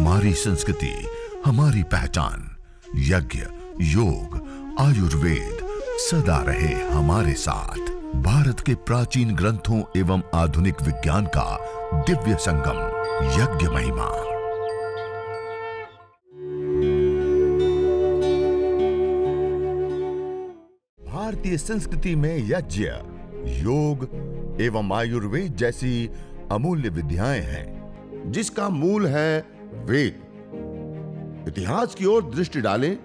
हमारी संस्कृति, हमारी पहचान। यज्ञ, योग, आयुर्वेद सदा रहे हमारे साथ। भारत के प्राचीन ग्रंथों एवं आधुनिक विज्ञान का दिव्य संगम, यज्ञ महिमा। भारतीय संस्कृति में यज्ञ, योग एवं आयुर्वेद जैसी अमूल्य विद्याएं हैं, जिसका मूल है वेद। इतिहास की ओर दृष्टि डालें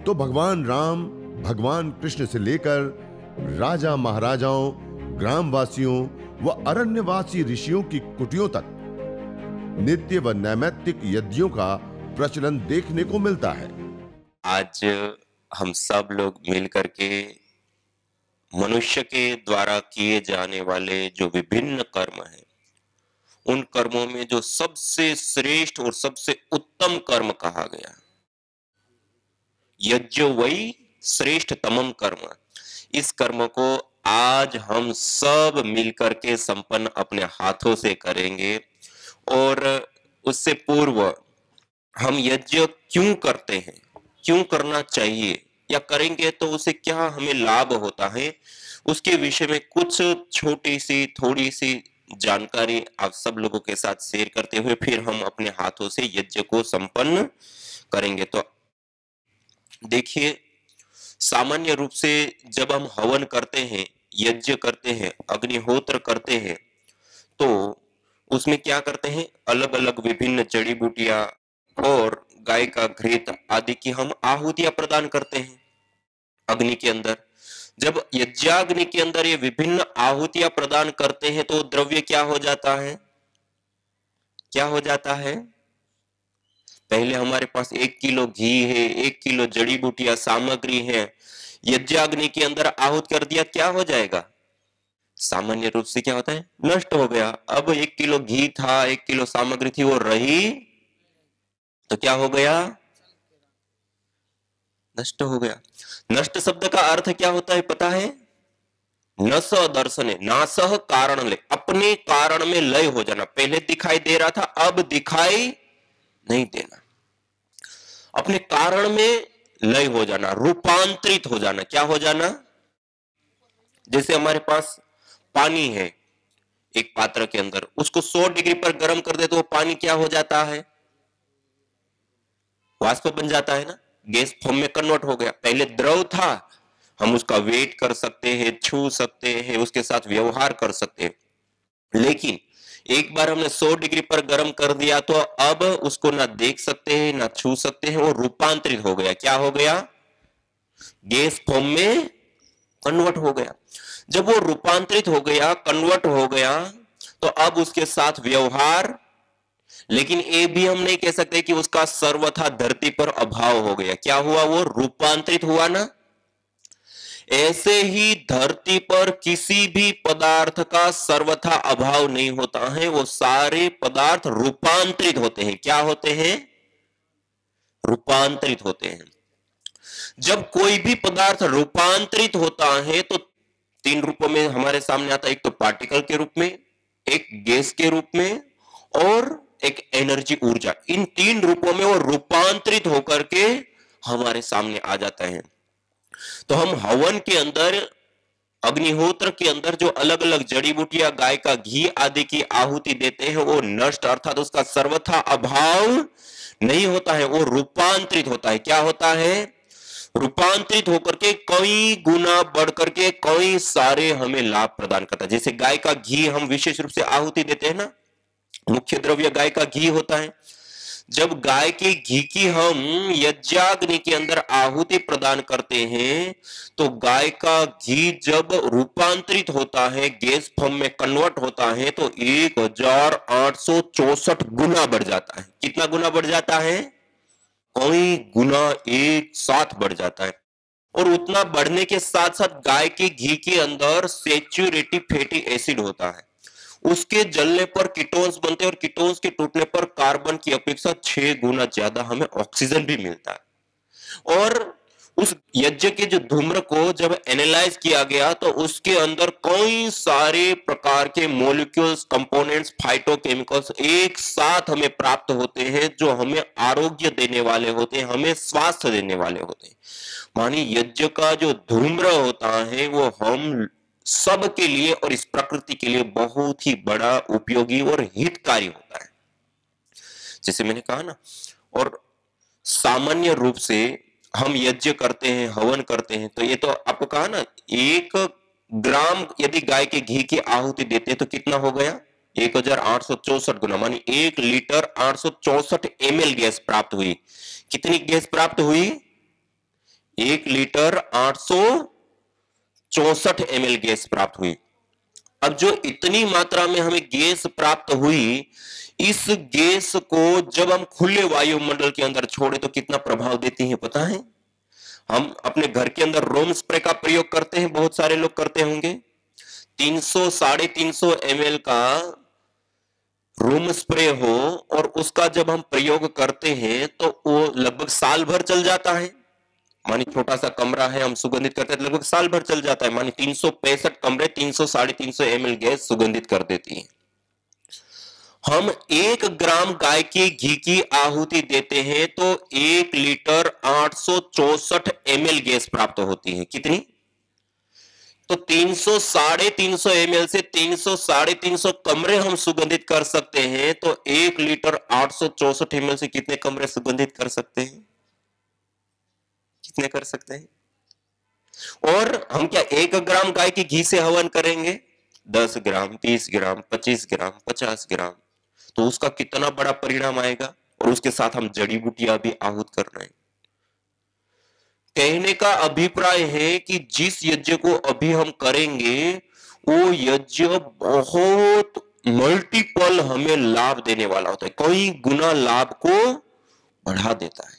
तो भगवान राम, भगवान कृष्ण से लेकर राजा महाराजाओं, ग्रामवासियों व अरण्यवासी ऋषियों की कुटियों तक नित्य व नैमित्तिक यज्ञों का प्रचलन देखने को मिलता है। आज हम सब लोग मिलकर के मनुष्य के द्वारा किए जाने वाले जो विभिन्न कर्म हैं, उन कर्मों में जो सबसे श्रेष्ठ और सबसे उत्तम कर्म कहा गया, यज्ञ वही श्रेष्ठतमम कर्म, इस कर्म को आज हम सब मिलकर के संपन्न अपने हाथों से करेंगे। और उससे पूर्व हम यज्ञ क्यों करते हैं, क्यों करना चाहिए या करेंगे तो उसे क्या हमें लाभ होता है, उसके विषय में कुछ छोटी सी थोड़ी सी जानकारी आप सब लोगों के साथ शेयर करते हुए फिर हम अपने हाथों से यज्ञ को संपन्न करेंगे। तो देखिए, सामान्य रूप से जब हम हवन करते हैं, यज्ञ करते हैं, अग्निहोत्र करते हैं, तो उसमें क्या करते हैं, अलग अलग विभिन्न जड़ी बूटियां और गाय का घृत आदि की हम आहुतियां प्रदान करते हैं अग्नि के अंदर। जब यज्ञाग्नि के अंदर ये विभिन्न आहुतियां प्रदान करते हैं तो द्रव्य क्या हो जाता है, क्या हो जाता है? पहले हमारे पास 1 किलो घी है, 1 किलो जड़ी बूटियां सामग्री है, यज्ञाग्नि के अंदर आहुत कर दिया, क्या हो जाएगा? सामान्य रूप से क्या होता है, नष्ट हो गया। अब 1 किलो घी था, 1 किलो सामग्री थी, वो रही तो क्या हो गया, नष्ट हो गया। नष्ट शब्द का अर्थ क्या होता है पता है? नस दर्शने, नासह कारण ले, अपने कारण में लय हो जाना। पहले दिखाई दे रहा था, अब दिखाई नहीं देना, अपने कारण में लय हो जाना, रूपांतरित हो जाना। क्या हो जाना? जैसे हमारे पास पानी है एक पात्र के अंदर, उसको 100 डिग्री पर गर्म कर दे तो वो पानी क्या हो जाता है, वाष्प बन जाता है ना, गैस फॉर्म में कन्वर्ट हो गया। पहले द्रव था, हम उसका वेट कर सकते हैं, छू सकते हैं, उसके साथ व्यवहार कर सकते हैं, लेकिन एक बार हमने 100 डिग्री पर गर्म कर दिया तो अब उसको ना देख सकते हैं ना छू सकते हैं, वो रूपांतरित हो गया। क्या हो गया? गैस फॉर्म में कन्वर्ट हो गया। जब वो रूपांतरित हो गया, कन्वर्ट हो गया, तो अब उसके साथ व्यवहार, लेकिन ये भी हम नहीं कह सकते कि उसका सर्वथा धरती पर अभाव हो गया। क्या हुआ? वो रूपांतरित हुआ ना। ऐसे ही धरती पर किसी भी पदार्थ का सर्वथा अभाव नहीं होता है, वो सारे पदार्थ रूपांतरित होते हैं। क्या होते हैं? रूपांतरित होते हैं। जब कोई भी पदार्थ रूपांतरित होता है तो 3 रूपों में हमारे सामने आता है, एक तो पार्टिकल के रूप में, एक गैस के रूप में और एक एनर्जी ऊर्जा। इन 3 रूपों में वो रूपांतरित होकर के हमारे सामने आ जाता है। तो हम हवन के अंदर, अग्निहोत्र के अंदर जो अलग अलग जड़ी बूटियां, गाय का घी आदि की आहुति देते हैं, वो नष्ट अर्थात उसका सर्वथा अभाव नहीं होता है, वो रूपांतरित होता है। क्या होता है? रूपांतरित होकर के कई गुना बढ़ करके कई सारे हमें लाभ प्रदान करता है। जैसे गाय का घी हम विशेष रूप से आहुति देते हैं ना, मुख्य द्रव्य गाय का घी होता है। जब गाय के घी की हम यज्ञाग्नि के अंदर आहुति प्रदान करते हैं तो गाय का घी जब रूपांतरित होता है, गैस फॉर्म में कन्वर्ट होता है, तो 1864 गुना बढ़ जाता है। कितना गुना बढ़ जाता है? कई गुना एक साथ बढ़ जाता है। और उतना बढ़ने के साथ साथ गाय के घी के अंदर सैचुरेटेड फैटी एसिड होता है, उसके जलने पर कीटोन्स बनते हैं और कीटोन्स के टूटने पर कार्बन की अपेक्षा 6 गुना ज्यादा हमें ऑक्सीजन भी मिलता है। और उस यज्ञ के जो धूम्र को जब एनालाइज किया गया तो उसके अंदर कई सारे प्रकार के मॉलिक्यूल्स, कंपोनेंट्स, फाइटोकेमिकल्स एक साथ हमें प्राप्त होते हैं जो हमें आरोग्य देने वाले होते हैं, हमें स्वास्थ्य देने वाले होते हैं। मानी यज्ञ का जो धूम्र होता है वो हम सब के लिए और इस प्रकृति के लिए बहुत ही बड़ा उपयोगी और हितकारी होता है, जैसे मैंने कहा ना। और सामान्य रूप से हम यज्ञ करते हैं, हवन करते हैं, तो ये तो आपको कहा ना, 1 ग्राम यदि गाय के घी की आहुति देते हैं तो कितना हो गया? 1864 गुना, मानी 1 लीटर 864 ml गैस प्राप्त हुई। कितनी गैस प्राप्त हुई? 1 लीटर 864 ml गैस प्राप्त हुई। अब जो इतनी मात्रा में हमें गैस प्राप्त हुई, इस गैस को जब हम खुले वायुमंडल के अंदर छोड़े तो कितना प्रभाव देती है पता है? हम अपने घर के अंदर रूम स्प्रे का प्रयोग करते हैं, बहुत सारे लोग करते होंगे। 300-350 ml का रूम स्प्रे हो और उसका जब हम प्रयोग करते हैं तो वो लगभग साल भर चल जाता है। मानी छोटा सा कमरा है, हम सुगंधित करते हैं, लगभग साल भर चल जाता है। मानी 365 कमरे 300-350 ml गैस सुगंधित कर देती है। हम 1 ग्राम गाय के घी की आहुति देते हैं तो 1 लीटर 864 ml गैस प्राप्त होती है। कितनी? तो 300-350 ml से 300-350 कमरे हम सुगंधित कर सकते हैं, तो 1 लीटर 864 ml से कितने कमरे सुगंधित कर सकते हैं? कितने कर सकते हैं? और हम क्या 1 ग्राम गाय के घी से हवन करेंगे? 10 ग्राम, 20 ग्राम, 25 ग्राम, 50 ग्राम, तो उसका कितना बड़ा परिणाम आएगा। और उसके साथ हम जड़ी बूटियां भी आहूत कर रहे हैं। कहने का अभिप्राय है कि जिस यज्ञ को अभी हम करेंगे वो यज्ञ बहुत मल्टीपल हमें लाभ देने वाला होता है, कई गुना लाभ को बढ़ा देता है।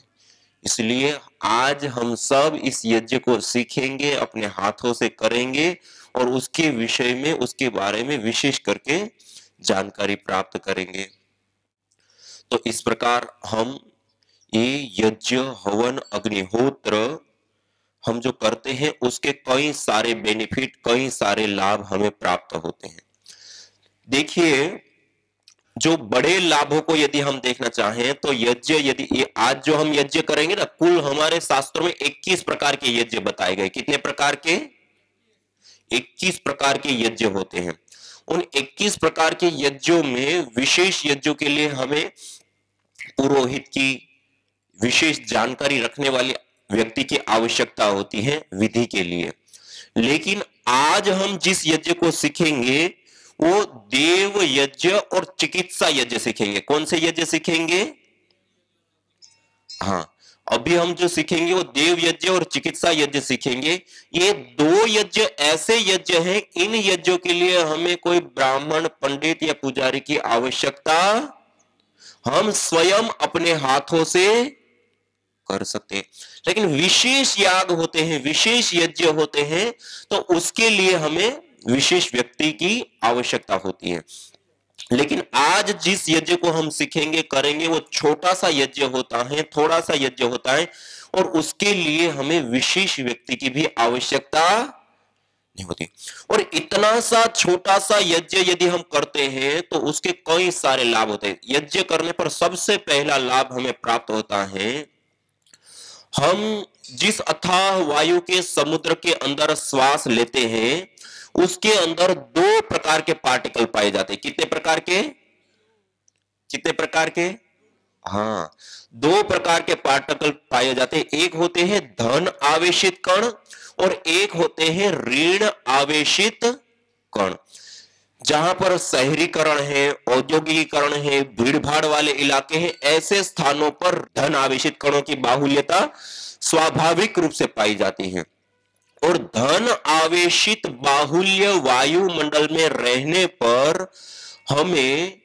इसलिए आज हम सब इस यज्ञ को सीखेंगे, अपने हाथों से करेंगे और उसके विषय में, उसके बारे में विशेष करके जानकारी प्राप्त करेंगे। तो इस प्रकार हम ये यज्ञ, हवन, अग्निहोत्र हम जो करते हैं उसके कई सारे बेनिफिट, कई सारे लाभ हमें प्राप्त होते हैं। देखिए, जो बड़े लाभों को यदि हम देखना चाहें तो यज्ञ, यदि ये आज जो हम यज्ञ करेंगे ना, कुल हमारे शास्त्रों में 21 प्रकार के यज्ञ बताए गए। कितने प्रकार के? 21 प्रकार के यज्ञ होते हैं। उन 21 प्रकार के यज्ञों में विशेष यज्ञों के लिए हमें पुरोहित की, विशेष जानकारी रखने वाले व्यक्ति की आवश्यकता होती है विधि के लिए। लेकिन आज हम जिस यज्ञ को सीखेंगे वो देव यज्ञ और चिकित्सा यज्ञ सीखेंगे। कौन से यज्ञ सीखेंगे? हाँ, अभी हम जो सीखेंगे वो देव यज्ञ और चिकित्सा यज्ञ सीखेंगे। ये 2 यज्ञ ऐसे यज्ञ हैं, इन यज्ञों के लिए हमें कोई ब्राह्मण, पंडित या पुजारी की आवश्यकता, हम स्वयं अपने हाथों से कर सकते हैं। लेकिन विशेष याग होते हैं, विशेष यज्ञ होते हैं, तो उसके लिए हमें विशेष व्यक्ति की आवश्यकता होती है। लेकिन आज जिस यज्ञ को हम सीखेंगे, करेंगे, वो छोटा सा यज्ञ होता है, थोड़ा सा यज्ञ होता है, और उसके लिए हमें विशेष व्यक्ति की भी आवश्यकता नहीं होती। और इतना सा छोटा सा यज्ञ यदि हम करते हैं तो उसके कई सारे लाभ होते हैं। यज्ञ करने पर सबसे पहला लाभ हमें प्राप्त होता है, हम जिस अथाह वायु के समुद्र के अंदर श्वास लेते हैं उसके अंदर 2 प्रकार के पार्टिकल पाए जाते हैं। कितने प्रकार के? कितने प्रकार के? हाँ, 2 प्रकार के पार्टिकल पाए जाते हैं। एक होते हैं धन आवेशित कण और एक होते हैं ऋण आवेशित कण। जहां पर शहरीकरण है, औद्योगिकीकरण है, भीड़ भाड़ वाले इलाके हैं, ऐसे स्थानों पर धन आवेशित कणों की बाहुल्यता स्वाभाविक रूप से पाई जाती है। और धन आवेशित बाहुल्य वायुमंडल में रहने पर हमें,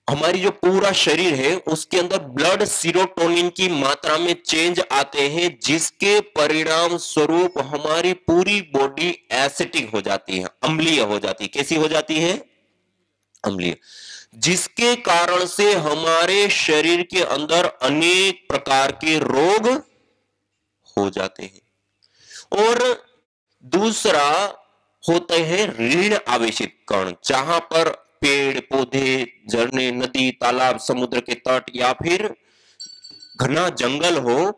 हमारी जो पूरा शरीर है उसके अंदर ब्लड सीरोटोनिन की मात्रा में चेंज आते हैं, जिसके परिणाम स्वरूप हमारी पूरी बॉडी एसिडिक हो जाती है, अम्लीय हो जाती है। कैसी हो जाती है? अम्लीय। जिसके कारण से हमारे शरीर के अंदर अनेक प्रकार के रोग हो जाते हैं। और दूसरा होते हैं ऋण आवेशित कण, जहां पर पेड़ पौधे, झरने, नदी, तालाब, समुद्र के तट या फिर घना जंगल हो,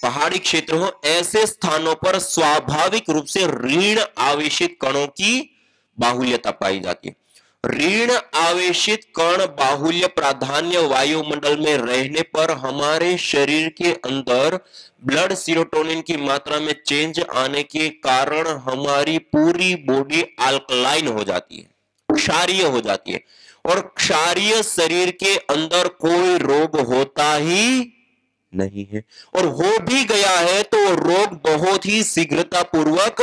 पहाड़ी क्षेत्र हो, ऐसे स्थानों पर स्वाभाविक रूप से ऋण आवेशित कणों की बाहुल्यता पाई जाती है। ऋण आवेशित कण बाहुल्य प्राधान्य वायुमंडल में रहने पर हमारे शरीर के अंदर ब्लड सीरोटोनिन की मात्रा में चेंज आने के कारण हमारी पूरी बॉडी अल्कलाइन हो जाती है, क्षारीय हो जाती है, और क्षारीय शरीर के अंदर कोई रोग होता ही नहीं है, और हो भी गया है तो रोग बहुत ही शीघ्रता पूर्वक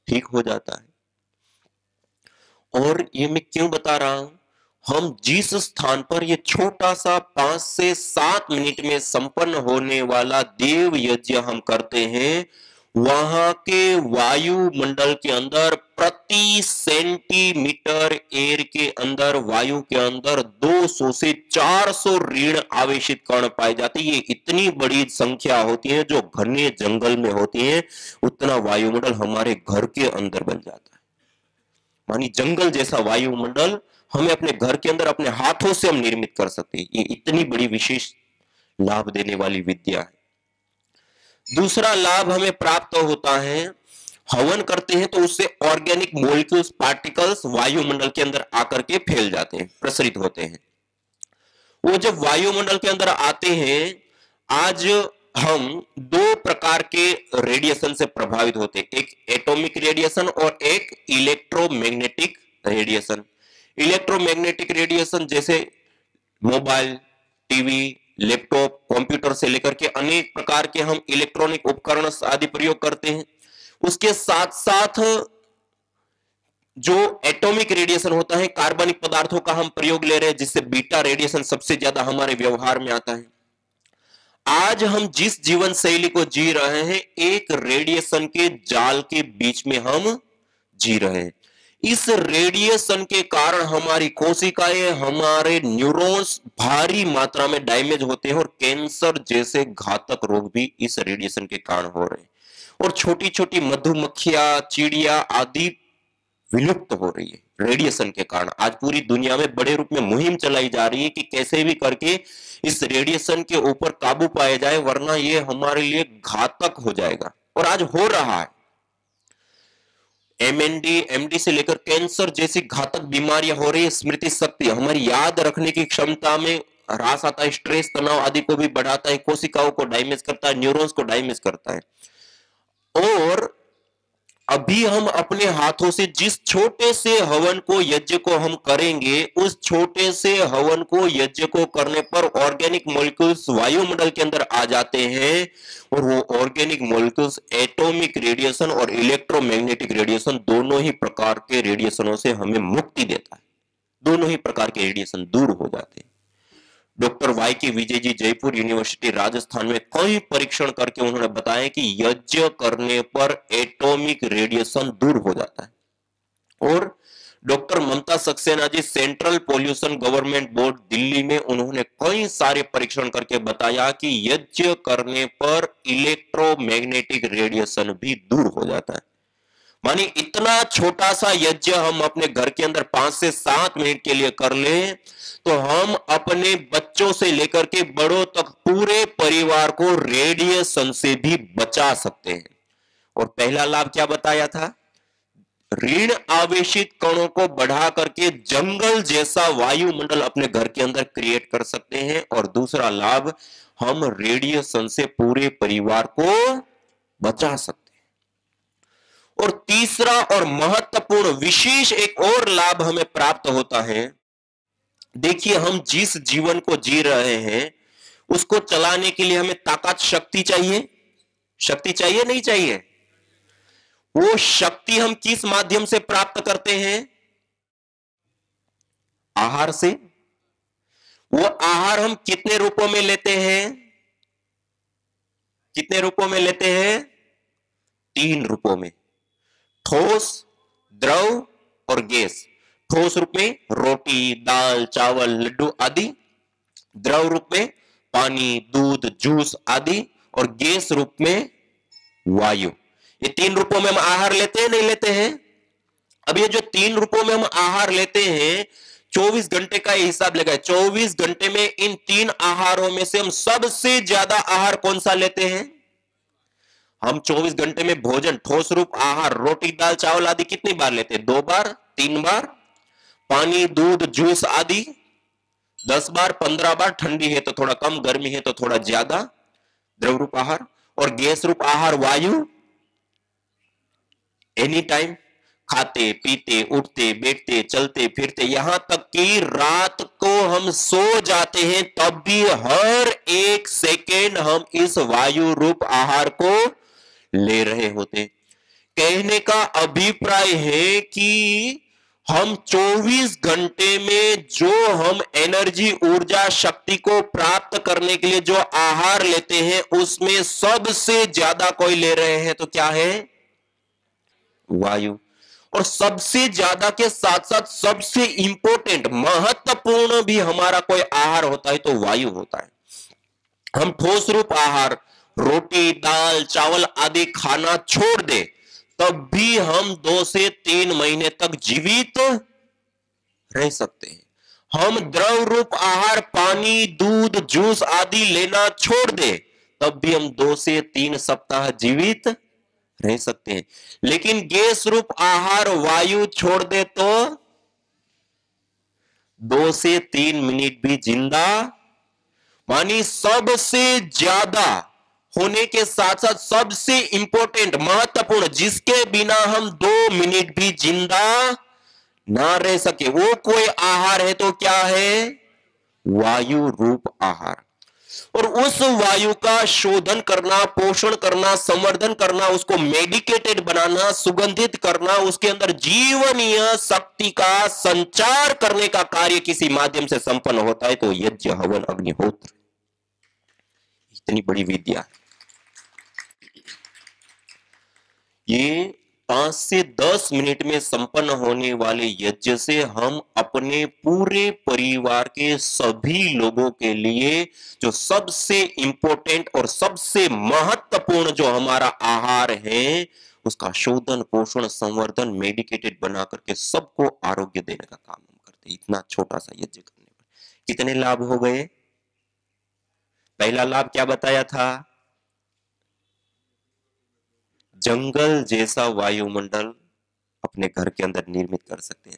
ठीक हो जाता है। और ये मैं क्यों बता रहा हूं, हम जिस स्थान पर ये छोटा सा 5 से 7 मिनट में संपन्न होने वाला देव यज्ञ हम करते हैं, वहां के वायुमंडल के अंदर प्रति सेंटीमीटर एयर के अंदर, वायु के अंदर 200 से 400 ऋण आवेशित कण पाए जाते हैं। ये इतनी बड़ी संख्या होती है, जो घने जंगल में होती है, उतना वायुमंडल हमारे घर के अंदर बन जाता है। मानी जंगल जैसा वायुमंडल हमें अपने घर के अंदर अपने हाथों से हम निर्मित कर सकते हैं। ये इतनी बड़ी विशेष लाभ देने वाली विद्या है। दूसरा लाभ हमें प्राप्त होता है, हवन करते हैं तो उससे ऑर्गेनिक मॉलिक्यूल्स, पार्टिकल्स वायुमंडल के अंदर आकर के फैल जाते हैं, प्रसरित होते हैं। वो जब वायुमंडल के अंदर आते हैं, आज हम 2 प्रकार के रेडिएशन से प्रभावित होते हैं, एक एटॉमिक रेडिएशन और एक इलेक्ट्रोमैग्नेटिक रेडिएशन। इलेक्ट्रोमैग्नेटिक रेडिएशन जैसे मोबाइल, टीवी, लैपटॉप, कंप्यूटर से लेकर के अनेक प्रकार के हम इलेक्ट्रॉनिक उपकरण आदि प्रयोग करते हैं। उसके साथ साथ जो एटॉमिक रेडिएशन होता है, कार्बनिक पदार्थों का हम प्रयोग ले रहे हैं, जिससे बीटा रेडिएशन सबसे ज्यादा हमारे व्यवहार में आता है। आज हम जिस जीवन शैली को जी रहे हैं, एक रेडिएशन के जाल के बीच में हम जी रहे हैं। इस रेडिएशन के कारण हमारी कोशिकाएं, हमारे न्यूरॉन्स भारी मात्रा में डैमेज होते हैं, और कैंसर जैसे घातक रोग भी इस रेडिएशन के कारण हो रहे हैं। और छोटी छोटी मधुमक्खियां, चिड़िया आदि विलुप्त हो रही है रेडिएशन के कारण। आज पूरी दुनिया में बड़े रूप में मुहिम चलाई जा रही है कि कैसे भी करके इस रेडिएशन के ऊपर काबू पाया जाए, वरना ये हमारे लिए घातक हो जाएगा, और आज हो रहा है। MND, MD से लेकर कैंसर जैसी घातक बीमारियां हो रही है। स्मृति शक्ति, हमारी याद रखने की क्षमता में ह्रास आता है, स्ट्रेस, तनाव आदि को भी बढ़ाता है, कोशिकाओं को डैमेज करता है, न्यूरॉन्स को डैमेज करता है। और अभी हम अपने हाथों से जिस छोटे से हवन को, यज्ञ को हम करेंगे, उस छोटे से हवन को, यज्ञ को करने पर ऑर्गेनिक मॉलिक्यूल्स वायुमंडल के अंदर आ जाते हैं, और वो ऑर्गेनिक मॉलिक्यूल्स एटॉमिक रेडिएशन और इलेक्ट्रोमैग्नेटिक रेडिएशन, दोनों ही प्रकार के रेडिएशनों से हमें मुक्ति देता है। दोनों ही प्रकार के रेडिएशन दूर हो जाते हैं। Doctor YK Vijay ji, Jaipur university, Rajasthan में कई परीक्षण करके उन्होंने बताया कि यज्ञ करने पर एटॉमिक रेडिएशन दूर हो जाता है। और doctor Mamta Saxena ji, central pollution government board, Delhi में, उन्होंने कई सारे परीक्षण करके बताया कि यज्ञ करने पर इलेक्ट्रोमैग्नेटिक रेडिएशन भी दूर हो जाता है। मानी इतना छोटा सा यज्ञ हम अपने घर के अंदर 5 से 7 मिनट के लिए कर लें, तो हम अपने बच्चों से लेकर के बड़ों तक पूरे परिवार को रेडिएशन से भी बचा सकते हैं। और पहला लाभ क्या बताया था, ऋण आवेशित कणों को बढ़ा करके जंगल जैसा वायुमंडल अपने घर के अंदर क्रिएट कर सकते हैं। और दूसरा लाभ, हम रेडिएशन से पूरे परिवार को बचा सकते हैं। और तीसरा और महत्वपूर्ण विशेष एक और लाभ हमें प्राप्त होता है। देखिए, हम जिस जीवन को जी रहे हैं, उसको चलाने के लिए हमें ताकत, शक्ति चाहिए। शक्ति चाहिए, नहीं चाहिए? वो शक्ति हम किस माध्यम से प्राप्त करते हैं? आहार से। वो आहार हम कितने रूपों में लेते हैं? कितने रूपों में लेते हैं? 3 रूपों में, ठोस, द्रव और गैस। ठोस रूप में रोटी, दाल, चावल, लड्डू आदि। द्रव रूप में पानी, दूध, जूस आदि। और गैस रूप में वायु। ये 3 रूपों में हम आहार लेते हैं, नहीं लेते हैं? अब ये जो 3 रूपों में हम आहार लेते हैं, 24 घंटे का ये हिसाब लगाए, 24 घंटे में इन 3 आहारों में से हम सबसे ज्यादा आहार कौन सा लेते हैं? हम 24 घंटे में भोजन, ठोस रूप आहार, रोटी दाल चावल आदि कितनी बार लेते हैं? 2 बार, 3 बार? पानी दूध जूस आदि 10 बार, 15 बार? ठंडी है तो थोड़ा कम, गर्मी है तो थोड़ा ज्यादा। द्रव रूप आहार और गैस रूप आहार वायु एनी टाइम, खाते पीते उठते बैठते चलते फिरते, यहां तक कि रात को हम सो जाते हैं तब भी हर 1 सेकेंड हम इस वायु रूप आहार को ले रहे होते। कहने का अभिप्राय है कि हम 24 घंटे में जो हम एनर्जी ऊर्जा शक्ति को प्राप्त करने के लिए जो आहार लेते हैं उसमें सबसे ज्यादा कोई ले रहे हैं तो क्या है? वायु। और सबसे ज्यादा के साथ साथ सबसे इंपॉर्टेंट महत्वपूर्ण भी हमारा कोई आहार होता है तो वायु होता है। हम ठोस रूप आहार रोटी दाल चावल आदि खाना छोड़ दे तब भी हम 2 से 3 महीने तक जीवित रह सकते हैं। हम द्रव रूप आहार पानी दूध जूस आदि लेना छोड़ दे तब भी हम 2 से 3 सप्ताह जीवित रह सकते हैं। लेकिन गैस रूप आहार वायु छोड़ दे तो 2 से 3 मिनट भी जिंदा, मानी सबसे ज्यादा होने के साथ साथ सबसे इंपॉर्टेंट महत्वपूर्ण जिसके बिना हम 2 मिनट भी जिंदा ना रह सके वो कोई आहार है तो क्या है? वायु रूप आहार। और उस वायु का शोधन करना, पोषण करना, संवर्धन करना, उसको मेडिकेटेड बनाना, सुगंधित करना, उसके अंदर जीवनीय शक्ति का संचार करने का कार्य किसी माध्यम से संपन्न होता है तो यज्ञ हवन अग्निहोत्र। इतनी बड़ी विद्या। ये 5 से 10 मिनट में संपन्न होने वाले यज्ञ से हम अपने पूरे परिवार के सभी लोगों के लिए जो सबसे इंपॉर्टेंट और सबसे महत्वपूर्ण जो हमारा आहार है उसका शोधन पोषण संवर्धन मेडिकेटेड बना करके सबको आरोग्य देने का काम हम करते हैं। इतना छोटा सा यज्ञ करने पर कितने लाभ हो गए? पहला लाभ क्या बताया था? जंगल जैसा वायुमंडल अपने घर के अंदर निर्मित कर सकते हैं।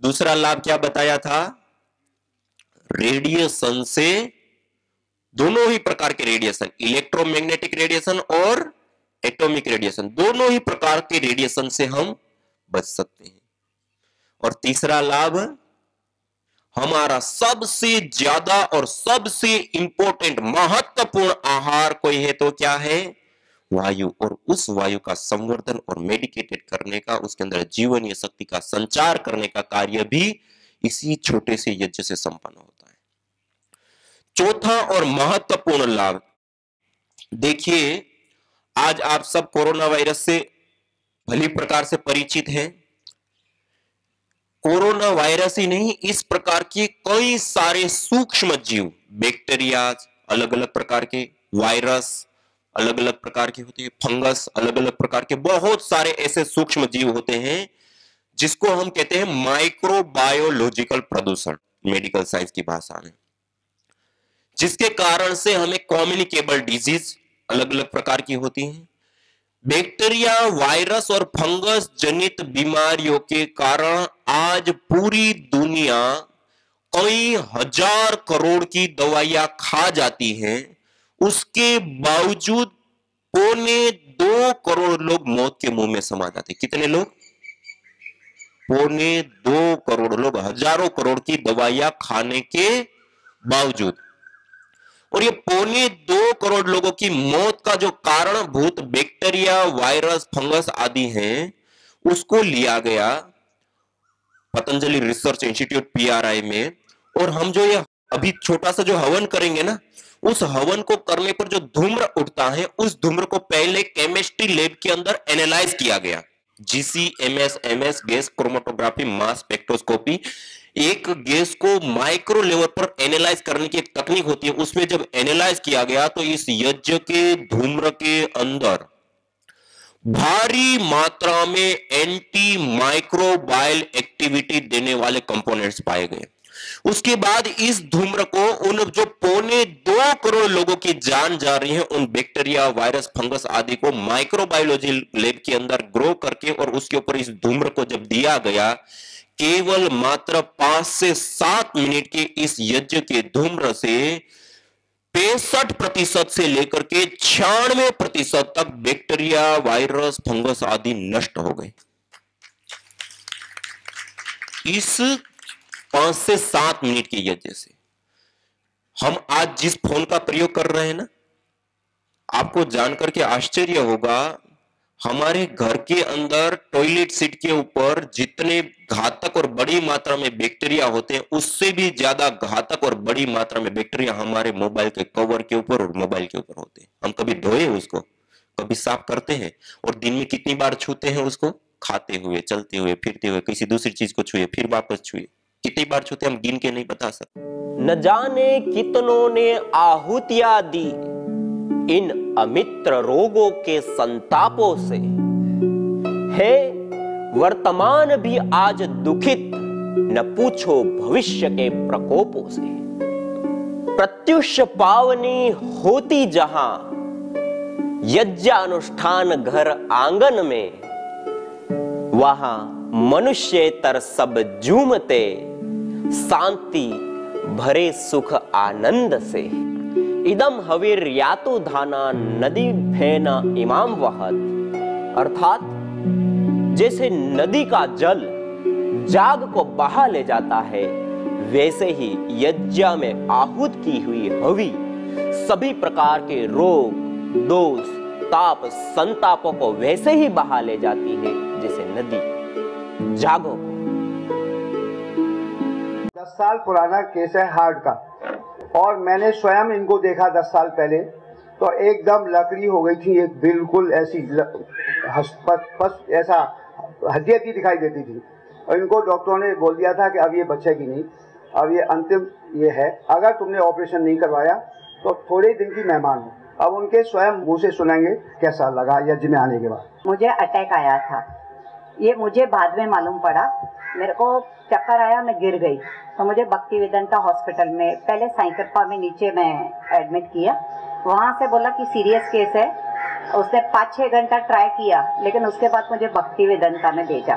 दूसरा लाभ क्या बताया था? रेडिएशन से, दोनों ही प्रकार के रेडिएशन, इलेक्ट्रोमैग्नेटिक रेडिएशन और एटॉमिक रेडिएशन, दोनों ही प्रकार के रेडिएशन से हम बच सकते हैं। और तीसरा लाभ, हमारा सबसे ज्यादा और सबसे इंपॉर्टेंट महत्वपूर्ण आहार कोई है तो क्या है? वायु। और उस वायु का संवर्धन और मेडिकेटेड करने का, उसके अंदर जीवनीय शक्ति का संचार करने का कार्य भी इसी छोटे से यज्ञ से संपन्न होता है। चौथा और महत्वपूर्ण लाभ, देखिए आज आप सब कोरोना वायरस से भली प्रकार से परिचित हैं। कोरोना वायरस ही नहीं, इस प्रकार के कई सारे सूक्ष्म जीव, बैक्टीरिया अलग अलग प्रकार के, वायरस अलग अलग प्रकार के होते हैं, फंगस अलग अलग प्रकार के, बहुत सारे ऐसे सूक्ष्म जीव होते हैं जिसको हम कहते हैं माइक्रोबायोलॉजिकल प्रदूषण मेडिकल साइंस की भाषा में, जिसके कारण से हमें कम्युनिकेबल डिजीज अलग अलग प्रकार की होती हैं। बैक्टीरिया वायरस और फंगस जनित बीमारियों के कारण आज पूरी दुनिया कई हजार करोड़ की दवाइयां खा जाती हैं, उसके बावजूद 2.25 करोड़ लोग मौत के मुंह में समा जाते हैं। कितने लोग? 2.25 करोड़ लोग हजारों करोड़ की दवाइयां खाने के बावजूद। और ये 2.25 करोड़ लोगों की मौत का जो कारणभूत बैक्टीरिया वायरस फंगस आदि हैं, उसको लिया गया पतंजलि रिसर्च इंस्टीट्यूट PRI में। और हम जो ये अभी छोटा सा जो हवन करेंगे ना, उस हवन को करने पर जो धूम्र उठता है, उस धूम्र को पहले केमिस्ट्री लैब के अंदर एनालाइज किया गया। GC, MS, MS, gas chromatography, mass spectroscopy, एक गैस को माइक्रो लेवल पर एनालाइज करने की एक तकनीक होती है, उसमें जब एनालाइज किया गया तो इस यज्ञ के धूम्र के अंदर भारी मात्रा में एंटी माइक्रोबायल एक्टिविटी देने वाले कंपोनेंट्स पाए गए। उसके बाद इस धूम्र को उन जो 2.25 करोड़ लोगों की जान जा रही है, उन बैक्टीरिया, वायरस, फंगस आदि को माइक्रोबायोलॉजी लैब के अंदर ग्रो करके और उसके ऊपर इस धूम्र को जब दिया गया, केवल मात्र 5 से 7 मिनट के इस यज्ञ के धूम्र से 65% से लेकर के 96% तक बैक्टीरिया, वायरस, फंगस आदि नष्ट हो गए। इस 5 से 7 मिनट के यज्ञ से। हम आज जिस फोन का प्रयोग कर रहे हैं ना, आपको जानकर के आश्चर्य होगा, हमारे घर के अंदर टॉयलेट सीट के ऊपर जितने घातक और बड़ी मात्रा में बैक्टीरिया होते हैं, उससे भी ज्यादा घातक और बड़ी मात्रा में बैक्टीरिया हमारे मोबाइल के कवर के ऊपर और मोबाइल के ऊपर होते हैं। हम कभी धोए उसको, कभी साफ करते हैं, और दिन में कितनी बार छूते हैं उसको? खाते हुए, चलते हुए, फिरते हुए, किसी दूसरी चीज को छुए, फिर वापस छुए, कितनी बार छूते हम गिन के नहीं बता सकते। न जाने कितनों ने आहुतियां दी इन अमित्र रोगों के संतापों से, है वर्तमान भी आज दुखित, न पूछो भविष्य के प्रकोपों से। प्रत्युष पावनी होती जहां यज्ञानुष्ठान घर आंगन में, वहां मनुष्येतर सब झूमते शांति भरे सुख आनंद से। इदम हवीर यातो धाना नदी फेना इमाम वहत, अर्थात जैसे नदी का जल जाग को बहा ले जाता है, वैसे ही यज्ञ में आहूत की हुई हवि सभी प्रकार के रोग, दोष, ताप, संतापों को वैसे ही बहा ले जाती है जैसे नदी जागो। 10 साल पुराना केस है हार्ट का, और मैंने स्वयं इनको देखा 10 साल पहले, तो एकदम लकड़ी हो गई थी, एक बिल्कुल ऐसी ऐसा हड्डी दिखाई देती थी, और इनको डॉक्टरों ने बोल दिया था कि अब ये बचेगी नहीं, अब ये अंतिम ये है, अगर तुमने ऑपरेशन नहीं करवाया तो थोड़े दिन की मेहमान हो। अब उनके स्वयं मुंह से सुनेंगे कैसा लगा यज्ञ में आने के बाद। मुझे अटैक आया था, ये मुझे बाद में मालूम पड़ा, मेरे को चक्कर आया, मैं गिर गई, तो मुझे भक्ति वेदांता हॉस्पिटल में, पहले साईं में नीचे मैं एडमिट किया, वहाँ से बोला कि सीरियस केस है, उसने 5-6 घंटा ट्राई किया, लेकिन उसके बाद मुझे भक्ति वेदांता में भेजा।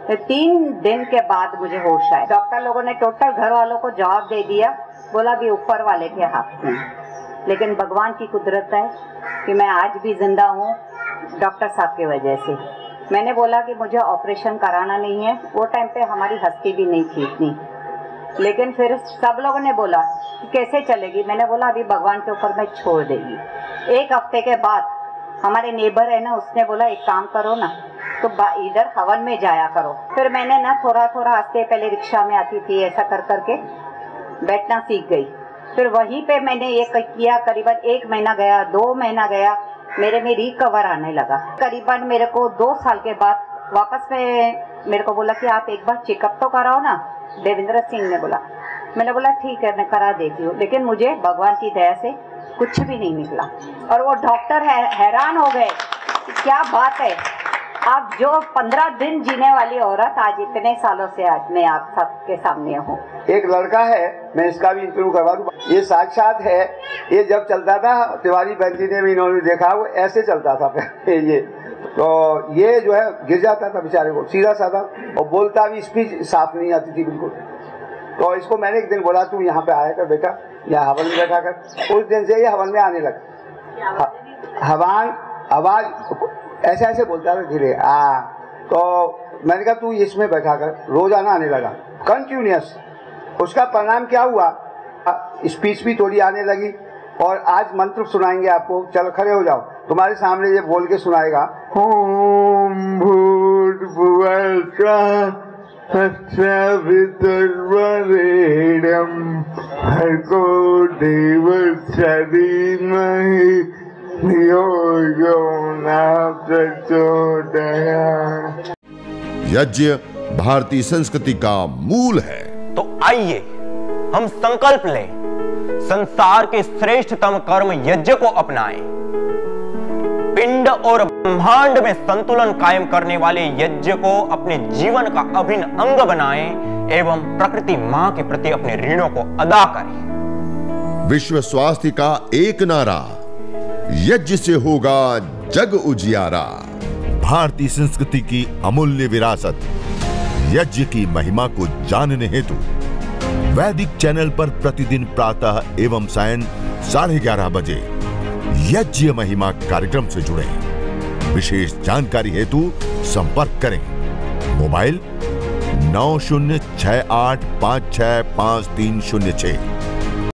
तो 3 दिन के बाद मुझे होश आया। डॉक्टर लोगों ने टोटल घर वालों को जवाब दे दिया, बोला भी ऊपर वाले के हाथ में, लेकिन भगवान की कुदरत है कि मैं आज भी जिंदा हूँ डॉक्टर साहब की वजह से। मैंने बोला कि मुझे ऑपरेशन कराना नहीं है, वो टाइम पे हमारी हस्ती भी नहीं थी इतनी, लेकिन फिर सब लोगों ने बोला कि कैसे चलेगी, मैंने बोला अभी भगवान के ऊपर मैं छोड़ देगी। 1 हफ्ते के बाद हमारे नेबर है ना, उसने बोला एक काम करो ना, तो इधर हवन में जाया करो। फिर मैंने ना थोड़ा थोड़ा हंसते, पहले रिक्शा में आती थी, ऐसा कर करके बैठना सीख गई। फिर वहीं पे मैंने ये किया, करीबन 1 महीना गया, 2 महीना गया, मेरे में रिकवर आने लगा। करीबन मेरे को 2 साल के बाद वापस में मेरे को बोला कि आप एक बार चेकअप तो कराओ ना, देवेंद्र सिंह ने बोला। मैंने बोला ठीक है, मैं करा देती हूँ, लेकिन मुझे भगवान की दया से कुछ भी नहीं निकला। और वो डॉक्टर हैरान हो गए, क्या बात है, आप जो 15 दिन जीने वाली औरत आज इतने सालों से आज मैं आप सबके सामने हूँ। एक लड़का है, मैं इसका भी इंटरव्यू करवा दूँ, ये साक्षात है, ये जब चलता था तिवारी बहन जी ने भी इन्होंने देखा, वो ऐसे चलता था ये, तो ये जो है गिर जाता था बेचारे को, सीधा साधा, और बोलता भी, स्पीच साफ नहीं आती थी बिल्कुल। तो इसको मैंने एक दिन बोला तू यहाँ पे आया कर बेटा, यहाँ हवन में बैठा कर। उस दिन से ये हवन में आने लगा, हवन आवाज ऐसे ऐसे बोलता था धीरे, तो मैंने कहा तू इसमें बैठा कर, रोजाना आने लगा कंटिन्यूअस। उसका परिणाम क्या हुआ, स्पीच भी थोड़ी आने लगी, और आज मंत्र सुनाएंगे आपको, चलो खड़े हो जाओ, तुम्हारे सामने ये बोल के सुनाएगा, ओम भूर्भुवः स्वः तत्सवितुर्वरेण्यं भर्गो देवस्य धीमहि धियो यो न प्रचोदयात्। यज्ञ भारतीय संस्कृति का मूल है। तो आइए हम संकल्प लें, संसार के श्रेष्ठतम कर्म यज्ञ को अपनाएं। पिंड और ब्रह्मांड में संतुलन कायम करने वाले यज्ञ को अपने जीवन का अभिन्न अंग बनाएं एवं प्रकृति मां के प्रति अपने ऋणों को अदा करें। विश्व स्वास्थ्य का एक नारा, यज्ञ से होगा जग उजियारा। भारतीय संस्कृति की अमूल्य विरासत यज्ञ की महिमा को जानने हेतु वैदिक चैनल पर प्रतिदिन प्रातः एवं सायं 11:30 बजे यज्ञ महिमा कार्यक्रम से जुड़े। विशेष जानकारी हेतु संपर्क करें। मोबाइल 9068565306।